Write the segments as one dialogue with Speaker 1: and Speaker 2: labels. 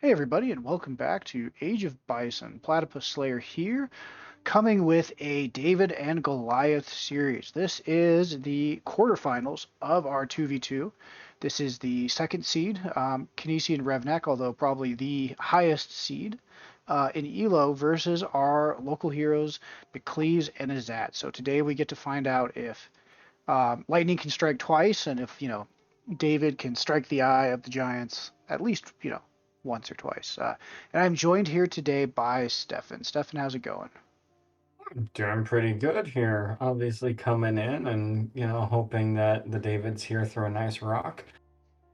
Speaker 1: Hey everybody, and welcome back to Age of Bison. Platypus Slayer here, coming with a David and Goliath series. This is the quarterfinals of our 2v2. This is the second seed, Kinesi and Revnak, although probably the highest seed in ELO versus our local heroes, McCleaves and Azat. So today we get to find out if Lightning can strike twice, and if, David can strike the eye of the Giants at least, once or twice. And I'm joined here today by Stefan. Stefan, how's it going?
Speaker 2: Doing pretty good here. Obviously coming in and, hoping that the Davids here throw a nice rock.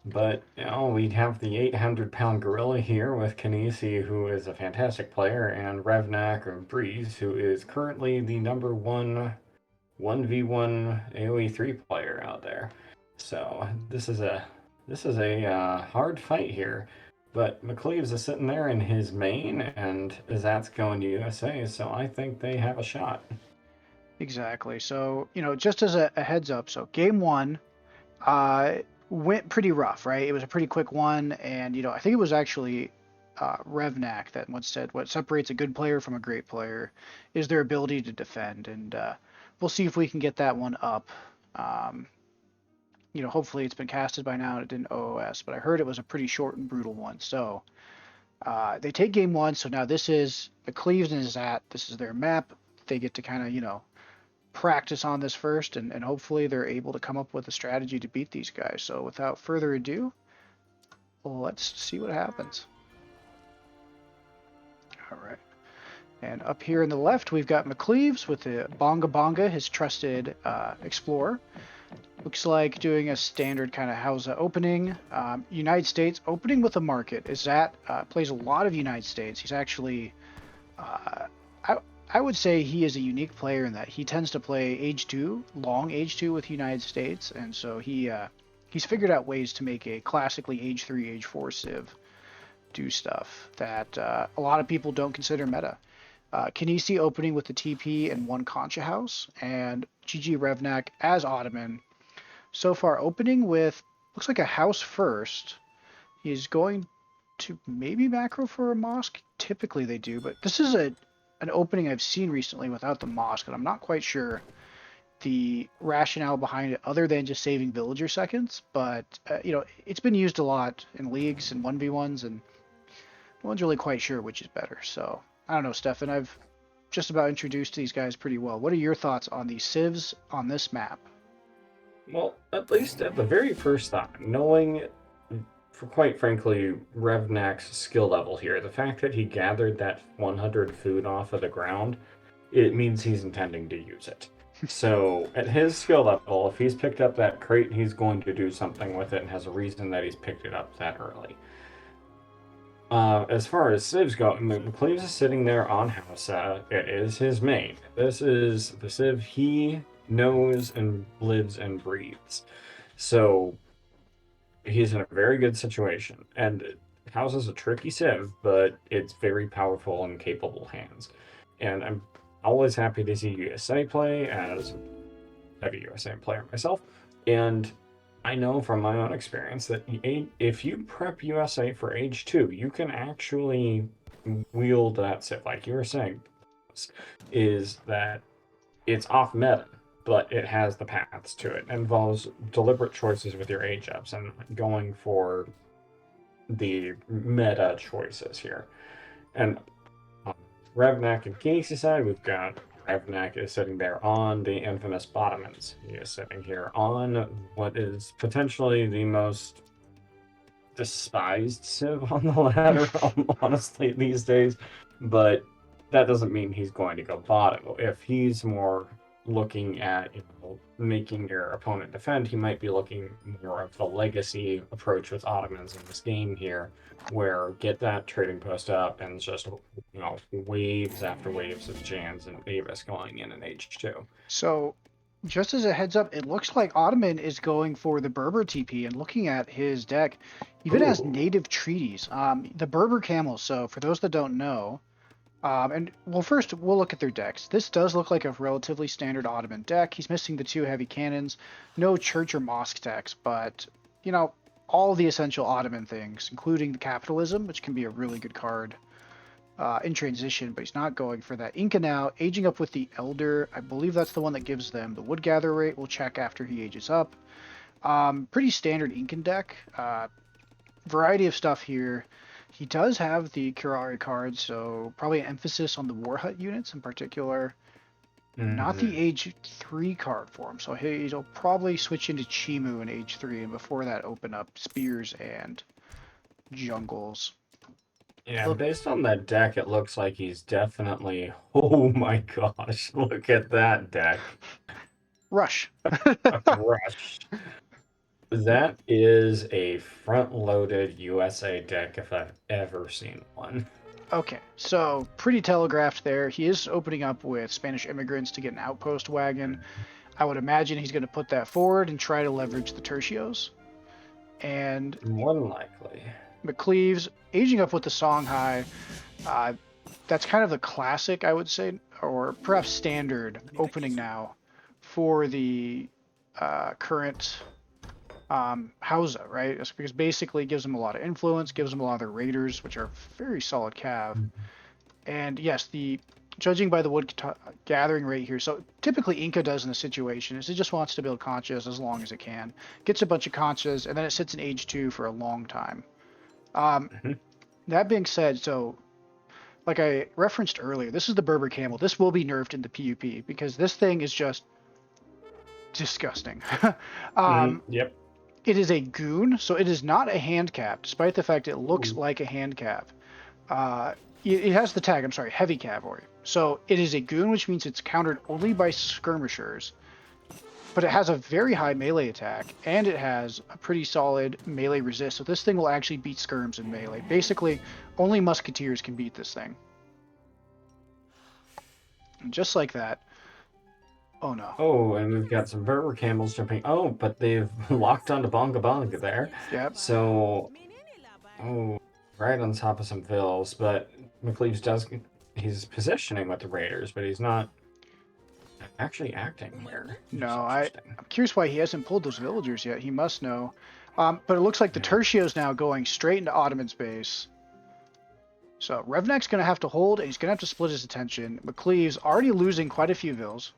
Speaker 2: But, we'd have the 800-pound gorilla here with Kanisi, who is a fantastic player, and Revnak or Breeze, who is currently the number one 1v1 AoE3 player out there. So this is a hard fight here. But McCleaves is sitting there in his main, and Zat's going to USA, so I think they have a shot.
Speaker 1: Exactly. So, just as a heads up, so game one uh, went pretty rough, right? It was a pretty quick one, and, I think it was actually Revnak that once said what separates a good player from a great player is their ability to defend. And we'll see if we can get that one up. Um, hopefully it's been casted by now and it didn't OOS, but I heard it was a pretty short and brutal one. So they take game one. So now this is the Cleves and Zat. This is their map. They get to kind of, practice on this first, and hopefully they're able to come up with a strategy to beat these guys. So without further ado, let's see what happens. All right. And up here in the left, we've got McCleaves with the Bonga Bonga, his trusted explorer. Looks like doing a standard kind of Hausa opening. United States opening with a market. Is that plays a lot of United States. He's actually, uh, I, I would say he is a unique player in that he tends to play age two, long age two with United States, and so he's figured out ways to make a classically age three, age four civ do stuff that a lot of people don't consider meta. Kinesi opening with the TP and one Concha House, and GG Revnak as Ottoman so far opening with looks like a house first. He's going to maybe macro for a mosque. Typically they do, but this is an opening I've seen recently without the mosque, and I'm not quite sure the rationale behind it other than just saving villager seconds. But it's been used a lot in leagues and 1v1s, and no one's really quite sure which is better. So I don't know, Stefan. I've just about introduced these guys pretty well. What are your thoughts on the civs on this map?
Speaker 2: Well, at least at the very first thought, knowing, for quite frankly, Revnak's skill level here, the fact that he gathered that 100 food off of the ground, it means he's intending to use it. So, at his skill level, if he's picked up that crate, he's going to do something with it and has a reason that he's picked it up that early. As far as civs go, McCleaves is sitting there on house. It is his main. This is the civ he knows and lives and breathes. So he's in a very good situation. And house is a tricky civ, but it's very powerful and capable hands. And I'm always happy to see USA play as a heavy USA player myself. And I know from my own experience that if you prep USA for age two, you can actually wield that civ. Like you were saying, is that it's off meta, but it has the paths to it. It involves deliberate choices with your age ups and going for the meta choices here. And on Revnak and Casey side, we've got Revnak is sitting there on the infamous Bottomans. He is sitting here on what is potentially the most despised civ on the ladder, honestly, these days. But that doesn't mean he's going to go bottom. If he's more looking at making your opponent defend, he might be looking more of the legacy approach with Ottomans in this game here, where get that trading post up and just waves after waves of Jans and Davis going in H2.
Speaker 1: So, just as a heads up, it looks like Ottoman is going for the Berber TP, and looking at his deck, even has
Speaker 2: Ooh.
Speaker 1: native treaties. The Berber camels. So, for those that don't know, and well, first we'll look at their decks. This does look like a relatively standard Ottoman deck. He's missing the two heavy cannons, no church or mosque decks, but all the essential Ottoman things, including the capitalism, which can be a really good card in transition, but he's not going for that. Inca now, aging up with the Elder. I believe that's the one that gives them the wood gather rate. We'll check after he ages up. Pretty standard Incan deck. Variety of stuff here. He does have the Kurari card, so probably an emphasis on the War Hut units in particular. Not the age 3 card for him, so he'll probably switch into Chimu in age 3, and before that open up Spears and Jungles.
Speaker 2: Yeah, based on that deck, it looks like he's definitely... Oh my gosh, look at that deck.
Speaker 1: Rush.
Speaker 2: Rush. That is a front-loaded USA deck if I've ever seen one.
Speaker 1: Okay, so pretty telegraphed there. He is opening up with Spanish immigrants to get an outpost wagon. I would imagine he's going to put that forward and try to leverage the tertios. And
Speaker 2: more than likely,
Speaker 1: McCleaves aging up with the Songhai. That's kind of the classic, I would say, or perhaps standard opening now for the current Hausa, right? It's because basically it gives them a lot of influence, gives them a lot of their raiders, which are very solid cav. And yes, the judging by the wood gathering rate here, so typically Inca does in this situation is it just wants to build conchas as long as it can, gets a bunch of conchas, and then it sits in age 2 for a long time. That being said, so like I referenced earlier, this is the Berber camel. This will be nerfed in the PUP because this thing is just disgusting.
Speaker 2: Yep.
Speaker 1: It is a goon, so it is not a handcap, despite the fact it looks like a handcap. It has the tag, I'm sorry, heavy cavalry. So it is a goon, which means it's countered only by skirmishers. But it has a very high melee attack, and it has a pretty solid melee resist. So this thing will actually beat skirms in melee. Basically, only musketeers can beat this thing. And just like that. Oh no.
Speaker 2: Oh, and we've got some Berber camels jumping. Oh, but they've locked onto Bonga Bonga there.
Speaker 1: Yep.
Speaker 2: So, right on top of some vills, but McCleaves he's positioning with the Raiders, but he's not actually acting here.
Speaker 1: No, I'm curious why he hasn't pulled those villagers yet. He must know. But it looks like the Tertio's now going straight into Ottoman's base. So Revnak's going to have to hold, and he's going to have to split his attention. McCleaves already losing quite a few vills.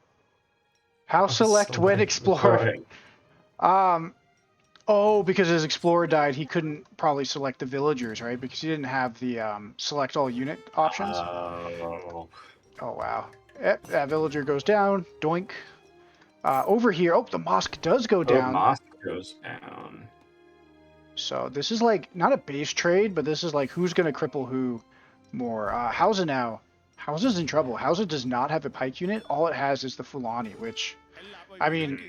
Speaker 1: How select when explore? Oh, because his explorer died, he couldn't probably select the villagers, right? Because he didn't have the select all unit options. Oh wow. Yep, that villager goes down. Doink. Over here, the mosque does go down.
Speaker 2: Mosque goes down.
Speaker 1: So this is like not a base trade, but this is like who's going to cripple who more. Hausa now. Hausa's in trouble. Hausa does not have a pike unit. All it has is the Fulani, which, I mean,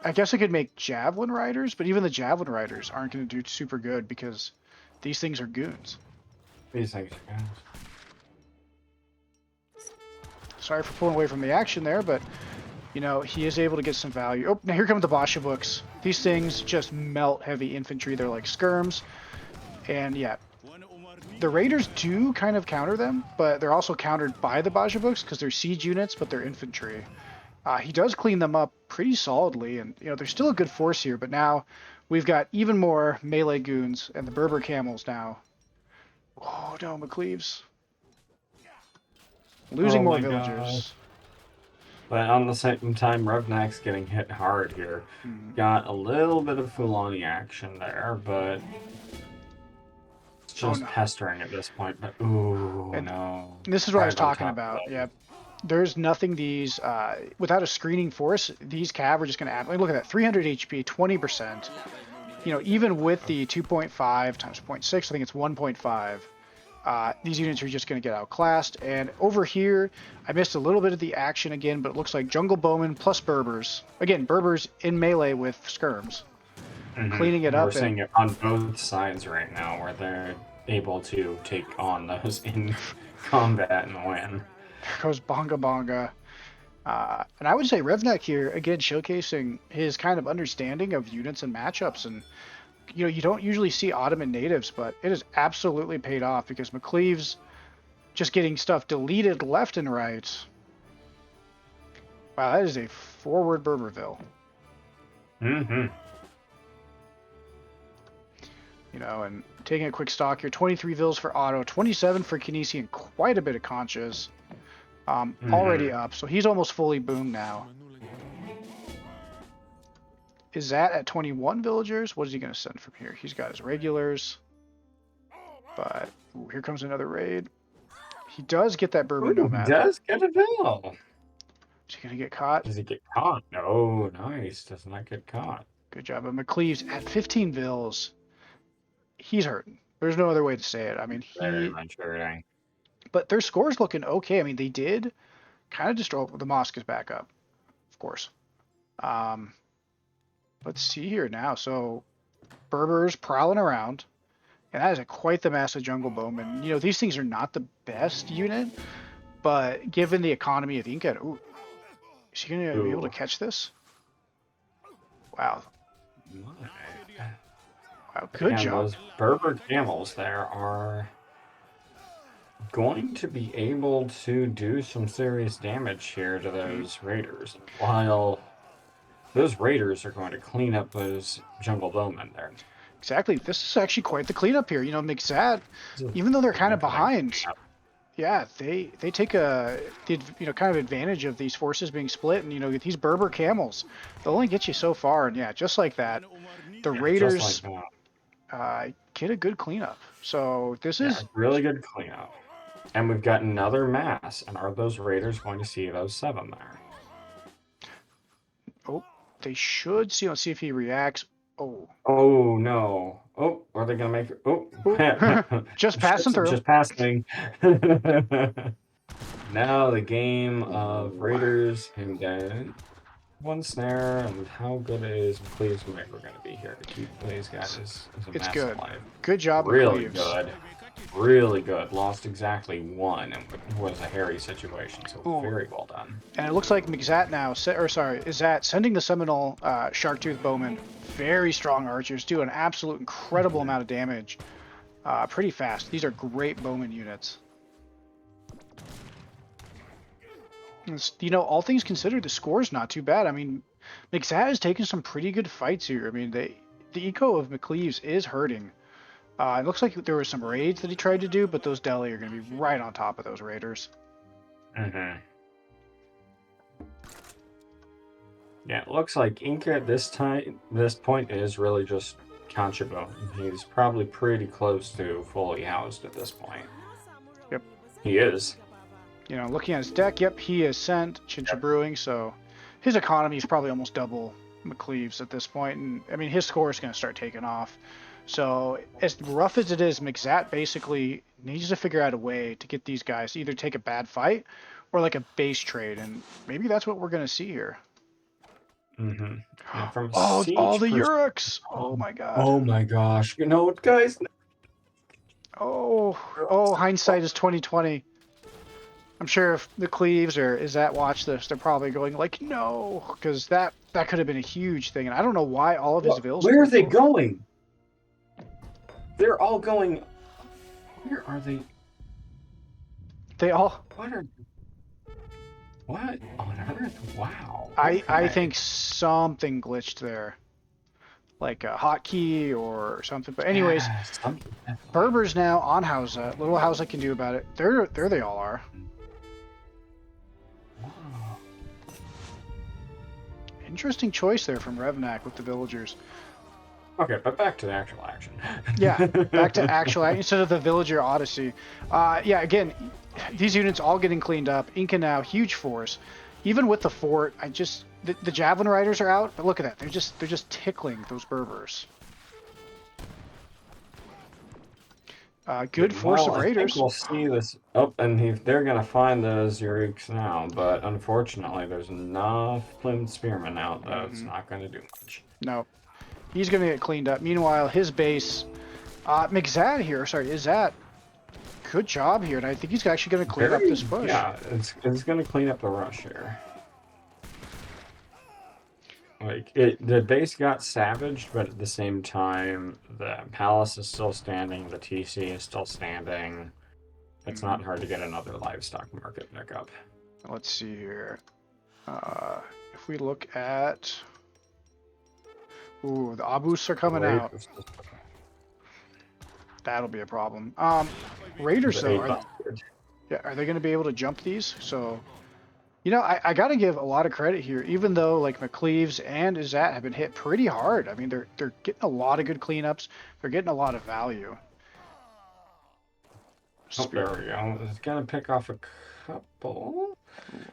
Speaker 1: I guess I could make javelin riders, but even the javelin riders aren't going to do super good because these things are goons.
Speaker 2: These things are goons.
Speaker 1: Sorry for pulling away from the action there, but, you know, he is able to get some value. Oh, now here come the Basha books. These things just melt heavy infantry. They're like skirms. And yeah, the raiders do kind of counter them, but they're also countered by the Basha books because they're siege units, but they're infantry. He does clean them up pretty solidly, and you know there's still a good force here, but now we've got even more melee goons and the Berber camels now. Oh no, McCleaves. Losing more villagers. God.
Speaker 2: But on the same time, Revnak's getting hit hard here. Got a little bit of Fulani action there, but just pestering at this point. But no.
Speaker 1: This is what I was talking about. Yep. There's nothing these, without a screening force, these cav are just going to add, like, look at that, 300 HP, 20%. You know, even with the 2.5 times 0.6, I think it's 1.5, these units are just going to get outclassed. And over here, I missed a little bit of the action again, but it looks like Jungle Bowmen plus Berbers. Again, Berbers in melee with skirms. Cleaning it up.
Speaker 2: We're seeing it on both sides right now, where they're able to take on those in combat and win.
Speaker 1: There goes Bonga Bonga. And I would say Revnak here, again, showcasing his kind of understanding of units and matchups. And, you know, you don't usually see Ottoman natives, but it has absolutely paid off because McCleaves just getting stuff deleted left and right. Wow, that is a forward Berberville. You know, and taking a quick stock here, 23 vills for Otto, 27 for Kinesi, and quite a bit of conchas. Already up, so he's almost fully boomed now. Is that at 21 villagers? What is he going to send from here? He's got his regulars. But ooh, here comes another raid. He does get that Berber
Speaker 2: Ooh, he
Speaker 1: nomad.
Speaker 2: does get a bill.
Speaker 1: Is he going to get caught?
Speaker 2: Does he get caught? No, nice. Does not get caught.
Speaker 1: Good job. But McCleave's at 15 vills. He's hurting. There's no other way to say it. I mean,
Speaker 2: Very much hurting.
Speaker 1: But their score's looking okay. I mean, they did kind of destroy. The mosque is back up, of course. Let's see here now. So Berber's prowling around, and that is quite the massive jungle bowman. You know, these things are not the best unit, but given the economy of Inca, ooh, is he going to be able to catch this? Wow. Wow, good job.
Speaker 2: Those Berber camels there are going to be able to do some serious damage here to those raiders, while those raiders are going to clean up those jungle bowmen there.
Speaker 1: Exactly. This is actually quite the cleanup here. You know, Mixad, even though they're kind of behind, yeah, they take kind of advantage of these forces being split, and you know, these Berber camels, they'll only get you so far, and yeah, just like that, the raiders get a good cleanup. So this is
Speaker 2: really good cleanup. And we've got another mass, and are those raiders going to see those 7 there?
Speaker 1: Oh, they should see. Let's see if he reacts.
Speaker 2: Oh no. Oh, are they gonna make it? Oh,
Speaker 1: just passing through.
Speaker 2: Just passing. Now the game of raiders came down. 1 snare, and how good is McCleave's Maker going to be here to keep these guys as a
Speaker 1: it's
Speaker 2: mass
Speaker 1: good.
Speaker 2: alive?
Speaker 1: Good job,
Speaker 2: really
Speaker 1: McCleaves.
Speaker 2: Good. Really good. Lost exactly 1, and it was a hairy situation, so very well done.
Speaker 1: And it looks like Mixat now, is that sending the Seminole Sharktooth Bowman. Very strong archers, do an absolute incredible amount of damage pretty fast. These are great Bowman units. You know, all things considered, the score's not too bad. I mean, Mixat has taken some pretty good fights here. I mean, the eco of McCleaves is hurting. It looks like there were some raids that he tried to do, but those deli are going to be right on top of those raiders.
Speaker 2: Yeah, it looks like Inca at this point is really just Conchabo. He's probably pretty close to fully housed at this point.
Speaker 1: Yep.
Speaker 2: He is.
Speaker 1: You know, looking at his deck, yep, he is sent Chincha Brewing, so his economy is probably almost double McCleave's at this point, and I mean his score is going to start taking off. So as rough as it is, Mixat basically needs to figure out a way to get these guys to either take a bad fight or like a base trade, and maybe that's what we're going to see here.
Speaker 2: Yeah, from
Speaker 1: all the Uruks! Oh my god!
Speaker 2: Oh my gosh! You know what, guys?
Speaker 1: Oh, hindsight is 2020. I'm sure if the Cleaves or is that watch this, they're probably going like, no, because that could have been a huge thing, and I don't know why all of his vills.
Speaker 2: Where are they going? They're all going. Where are they?
Speaker 1: They all.
Speaker 2: What on earth? Wow.
Speaker 1: I think something glitched there, like a hotkey or something. But anyways, Berber's now on Hausa. Little Hausa can do about it. There they all are. Interesting choice there from Revnak with the villagers.
Speaker 2: Okay, but back to the actual action.
Speaker 1: Yeah, back to actual action instead of the villager odyssey. Yeah, again, these units all getting cleaned up. Inca now, huge force. Even with the fort, the javelin riders are out, but look at that. They're just tickling those Berbers. Good force of raiders.
Speaker 2: I think we'll see this. Oh, and they're going to find those Uriks now, but unfortunately, there's enough plumed spearmen out that it's not going to do much.
Speaker 1: No, he's going to get cleaned up. Meanwhile, his base, Mixat here. Sorry, is that good job here? And I think he's actually going to clean up this push.
Speaker 2: Yeah, it's going to clean up the rush here. Like, the base got savaged, but at the same time, the palace is still standing, the TC is still standing. It's not hard to get another livestock market pickup.
Speaker 1: Let's see here. If we look at... Ooh, the Abus are coming out. That'll be a problem. Raiders,
Speaker 2: The
Speaker 1: though,
Speaker 2: 800.
Speaker 1: are they going to be able to jump these? So, I got to give a lot of credit here, even though like McCleaves and Izat have been hit pretty hard. I mean, they're getting a lot of good cleanups. They're getting a lot of value.
Speaker 2: Oh, there
Speaker 1: Spear.
Speaker 2: we go. It's gonna pick off a couple.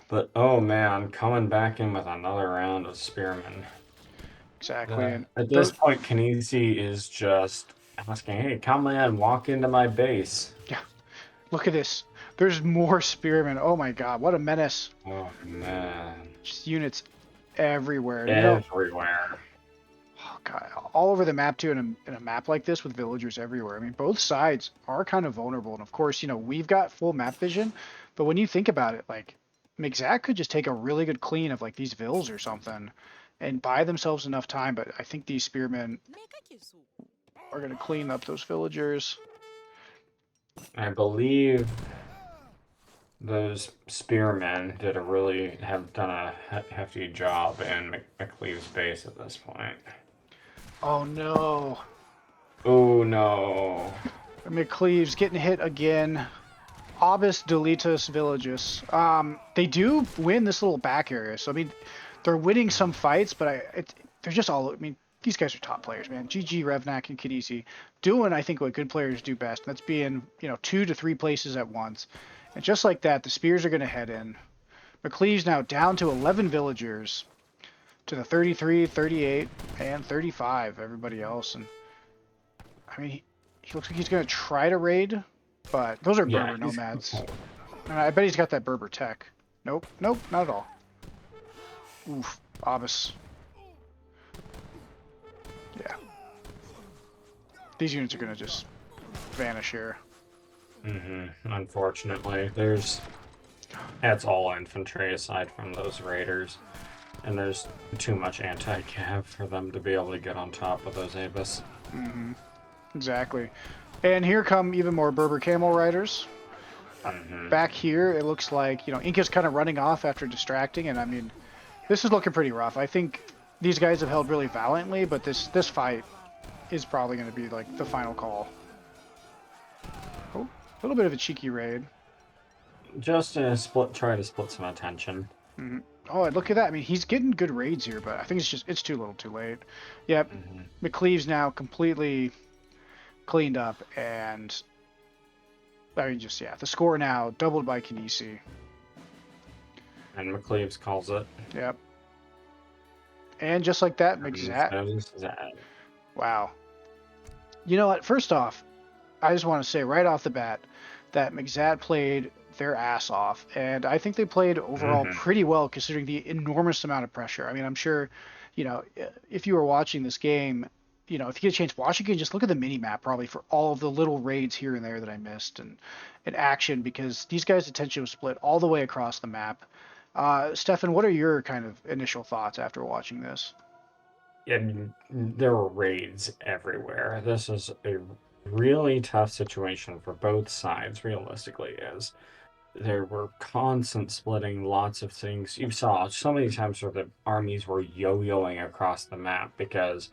Speaker 2: But oh man, coming back in with another round of spearmen.
Speaker 1: Exactly. And
Speaker 2: At this
Speaker 1: those,
Speaker 2: point, Kanisi is just asking, "Hey, come in, walk into my base."
Speaker 1: yeah, look at this. There's more spearmen. Oh my god, what a menace.
Speaker 2: Oh man,
Speaker 1: Just units everywhere. And
Speaker 2: everywhere.
Speaker 1: oh god, all over the map too, in a map like this with villagers everywhere. I mean, both sides are kind of vulnerable. And of course, we've got full map vision, but when you think about it, like McZack could just take a really good clean of like these vills or something and buy themselves enough time, but I think these spearmen are going to clean up those villagers.
Speaker 2: I believe those spearmen have done a hefty job in McLeave's base at this point.
Speaker 1: Oh no.
Speaker 2: Oh no.
Speaker 1: McCleave's getting hit again. Obis deletus villages. They do win this little back area, so I mean, they're winning some fights, but they're just all. I mean, these guys are top players, man. GG, Revnak, and Kadisi doing, I think, what good players do best. And that's being, 2 to 3 places at once. And just like that, the spears are going to head in. McCleave's now down to 11 villagers, to the 33, 38, and 35. Everybody else, and I mean, he looks like he's going to try to raid, but those are
Speaker 2: Yeah,
Speaker 1: Berber nomads. And I bet he's got that Berber tech. Nope, nope, not at all. Oof, Obis. Yeah. These units are going to just vanish here.
Speaker 2: Unfortunately, that's all infantry aside from those raiders, and there's too much anti-cav for them to be able to get on top of those Abyss.
Speaker 1: Exactly. And here come even more Berber camel riders. Back here, it looks like, Inca's kind of running off after distracting, and I mean, this is looking pretty rough. I think these guys have held really valiantly, but this fight is probably going to be like the final call. Oh, a little bit of a cheeky raid.
Speaker 2: Just to try to split some attention.
Speaker 1: Oh, look at that. I mean, he's getting good raids here, but I think it's too little too late. Yep, McCleave's now completely cleaned up, and I mean, the score now doubled by Kinesi.
Speaker 2: And McCleaves calls it.
Speaker 1: Yep. And just like that, McZat. Wow. You know what? First off, I just want to say right off the bat that McZat played their ass off, and I think they played overall pretty well considering the enormous amount of pressure. I mean, I'm sure, if you were watching this game, if you get a chance, watch again, just look at the mini map probably for all of the little raids here and there that I missed and action, because these guys' attention was split all the way across the map. Stefan, what are your kind of initial thoughts after watching this?
Speaker 2: Yeah, there were raids everywhere. This is a really tough situation for both sides, realistically, as there were constant splitting, lots of things. You saw so many times where the armies were yo-yoing across the map because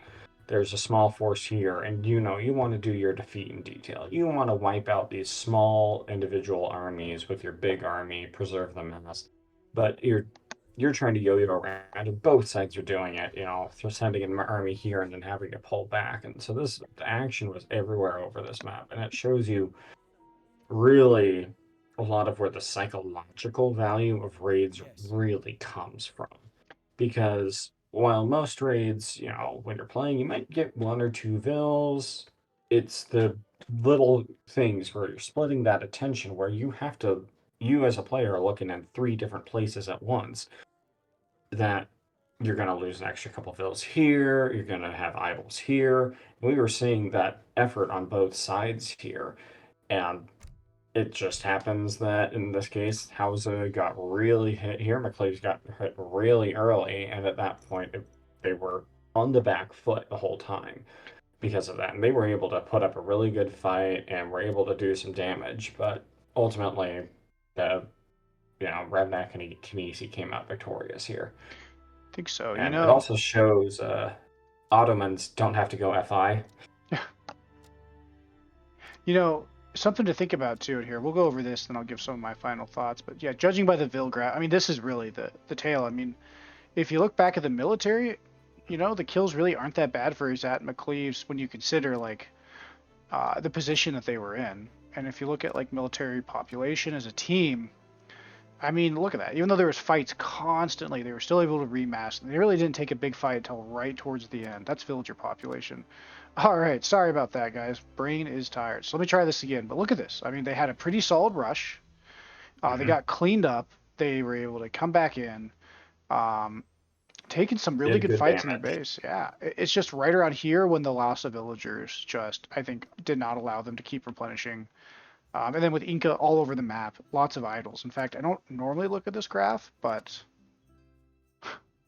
Speaker 2: there's a small force here, and you want to do your defeat in detail. You want to wipe out these small individual armies with your big army, preserve the mass. But you're trying to yo-yo around, and both sides are doing it. They're sending an army here and then having to pull back, and so the action was everywhere over this map, and it shows you really a lot of where the psychological value of raids really comes from. Because while most raids, when you're playing, you might get 1 or 2 vills. It's the little things where you're splitting that attention, where you as a player are looking in 3 different places at once, that you're going to lose an extra couple vills here, you're going to have idols here. We were seeing that effort on both sides here, and it just happens that in this case, Hausa got really hit here. McCleaves got hit really early, and at that point, they were on the back foot the whole time because of that. And they were able to put up a really good fight and were able to do some damage. But ultimately, Revnak and Kinesi came out victorious here.
Speaker 1: I think so.
Speaker 2: And it also shows Ottomans don't have to go FI.
Speaker 1: You know, something to think about too here. We'll go over this, then I'll give some of my final thoughts. But yeah, judging by the Vilgraph, I mean, this is really the tale. I mean, if you look back at the military, the kills really aren't that bad for Izzat and McCleaves when you consider like the position that they were in. And if you look at like military population as a team, I mean, look at that. Even though there was fights constantly, they were still able to remass. They really didn't take a big fight until right towards the end. That's villager population. All right, sorry about that, guys. Brain is tired. So let me try this again. But look at this. I mean, they had a pretty solid rush. They
Speaker 2: Hmm.
Speaker 1: got cleaned up. They were able to come back in, um, taking some really
Speaker 2: Did
Speaker 1: good
Speaker 2: good
Speaker 1: fights in their
Speaker 2: damage.
Speaker 1: base. Yeah, it's just right around here when the loss of villagers just, I think, did not allow them to keep replenishing. And then with Inca all over the map, lots of idols. In fact, I don't normally look at this graph, but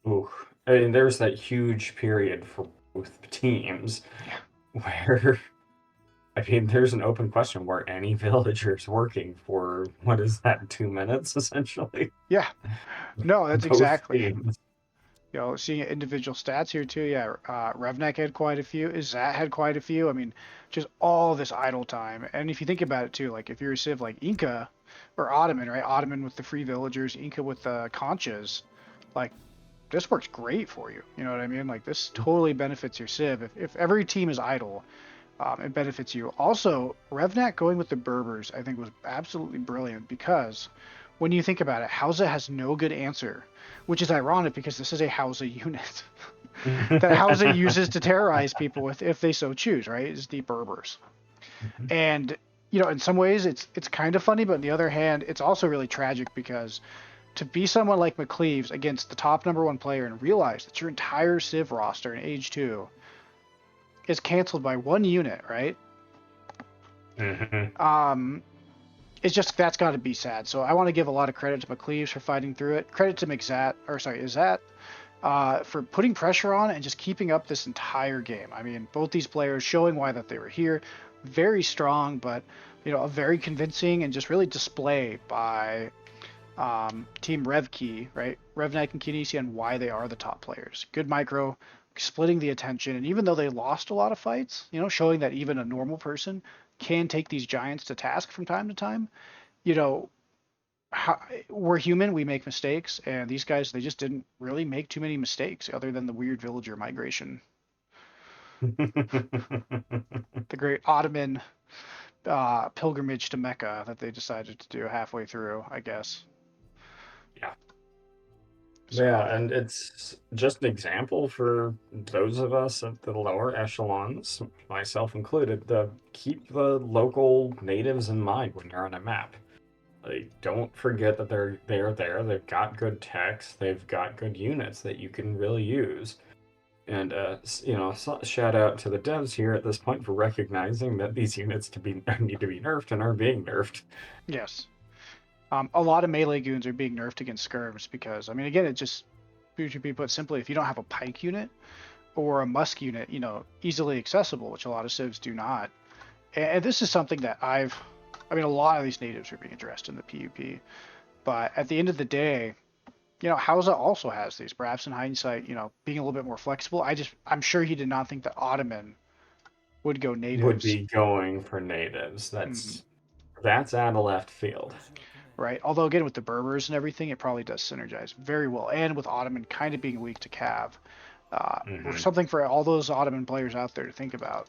Speaker 2: Ooh, I mean, there's that huge period for both teams
Speaker 1: yeah,
Speaker 2: where, I mean, there's an open question were any villagers working for what is that, 2 minutes essentially?
Speaker 1: yeah, no, that's
Speaker 2: Both
Speaker 1: exactly.
Speaker 2: teams.
Speaker 1: Seeing individual stats here too. Yeah, Revnek had quite a few. Izzat had quite a few. I mean, just all this idle time. And if you think about it too, like if you're a civ like Inca or Ottoman, right? Ottoman with the free villagers, Inca with the conchas, like this works great for you. You know what I mean? Like this totally benefits your civ. If every team is idle, it benefits you. Also, Revnak going with the Berbers, I think, was absolutely brilliant because when you think about it, Hausa has no good answer, which is ironic because this is a Hausa unit that Hausa uses to terrorize people with if they so choose, right? Is the Berbers. And in some ways it's kind of funny, but on the other hand, it's also really tragic because to be someone like McCleaves against the top number one player and realize that your entire Civ roster in Age 2 is canceled by one unit, right?
Speaker 2: Hmm.
Speaker 1: Um, it's just that's got to be sad. So I want to give a lot of credit to McCleaves for fighting through it. Credit to Izzat, for putting pressure on and just keeping up this entire game. I mean, both these players showing why that they were here, very strong, but a very convincing and just really display by Team Revkey, right? Revnak and Kinesi and why they are the top players. Good micro, splitting the attention, and even though they lost a lot of fights, showing that even a normal person can take these giants to task from time to time. You know, how, we're human, we make mistakes, and these guys they just didn't really make too many mistakes other than the weird villager migration, the great Ottoman pilgrimage to Mecca that they decided to do halfway through, I guess.
Speaker 2: Yeah.
Speaker 1: So
Speaker 2: Yeah, and it's just an example for those of us at the lower echelons, myself included, to keep the local natives in mind when you're on a map. Like, don't forget that they're there. They've got good techs. They've got good units that you can really use. And shout out to the devs here at this point for recognizing that these units to be need to be nerfed and are being nerfed.
Speaker 1: yes, a lot of melee goons are being nerfed against skirms because I mean again it just to be put simply, if you don't have a pike unit or a musk unit, easily accessible, which a lot of civs do not. And this is something that I mean, a lot of these natives are being addressed in the PUP, but at the end of the day, Hausa also has these. Perhaps in hindsight, being a little bit more flexible. I'm sure he did not think that Ottoman would go
Speaker 2: Would
Speaker 1: natives.
Speaker 2: be going for natives.
Speaker 1: Mm,
Speaker 2: That's out of left field.
Speaker 1: right. Although again, with the Berbers and everything, it probably does synergize very well. And with Ottoman kind of being weak to Cav, or
Speaker 2: Hmm.
Speaker 1: something for all those Ottoman players out there to think about.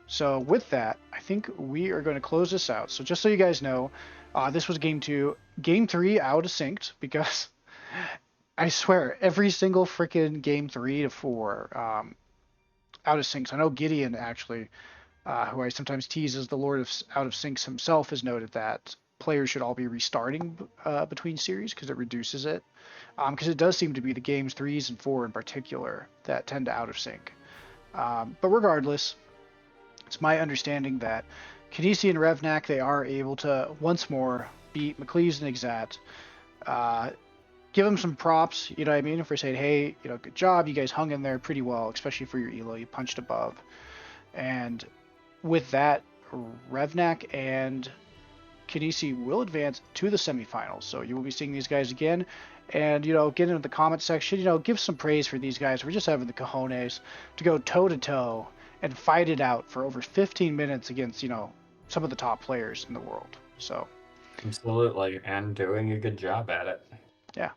Speaker 1: So with that, I think we are going to close this out. So just so you guys know, this was game two. Game three out of synced because I swear every single freaking game 3 to 4 out of syncs. I know Gideon actually, who I sometimes tease as the Lord of out of syncs himself, has noted that players should all be restarting between series because it reduces it. Because it does seem to be the games 3s and 4 in particular that tend to out of sync. But regardless, it's my understanding that Kinesi and Revnak they are able to once more beat McLeaves and Exat. Uh, give them some props, you know what I mean, for saying, hey, good job, you guys hung in there pretty well, especially for your elo, you punched above. And with that, Revnak and Kinesi will advance to the semifinals. So you will be seeing these guys again. And, get into the comment section, give some praise for these guys. We're just having the cojones to go toe to toe and fight it out for over 15 minutes against, some of the top players in the world. So
Speaker 2: Absolutely, and doing a good job at it.
Speaker 1: yeah,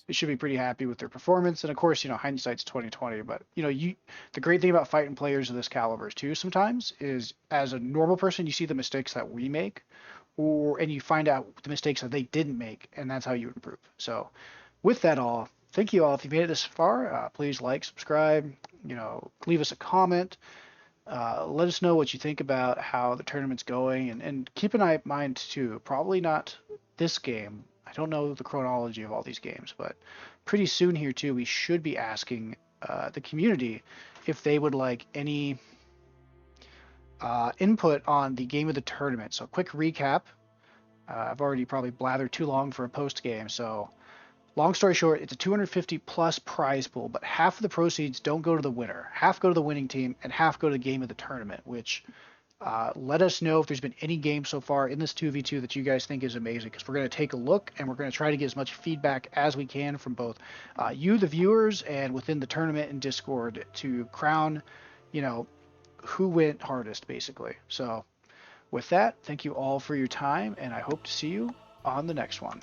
Speaker 1: they should be pretty happy with their performance. And of course, hindsight's 2020. But the great thing about fighting players of this caliber too, sometimes, is as a normal person, you see the mistakes that we make, and you find out the mistakes that they didn't make, and that's how you improve. So with that all, thank you all. If you made it this far, please like, subscribe, leave us a comment. Let us know what you think about how the tournament's going, and keep an eye in mind too. Probably not this game. I don't know the chronology of all these games, but pretty soon here too, we should be asking the community if they would like any input on the game of the tournament. So quick recap. I've already probably blathered too long for a post game, so long story short, it's a 250 plus prize pool, but half of the proceeds don't go to the winner. Half go to the winning team, and half go to the game of the tournament, which let us know if there's been any game so far in this 2v2 that you guys think is amazing, because we're going to take a look, and we're going to try to get as much feedback as we can from both you, the viewers, and within the tournament and Discord to crown, who went hardest, basically. So with that, thank you all for your time, and I hope to see you on the next one.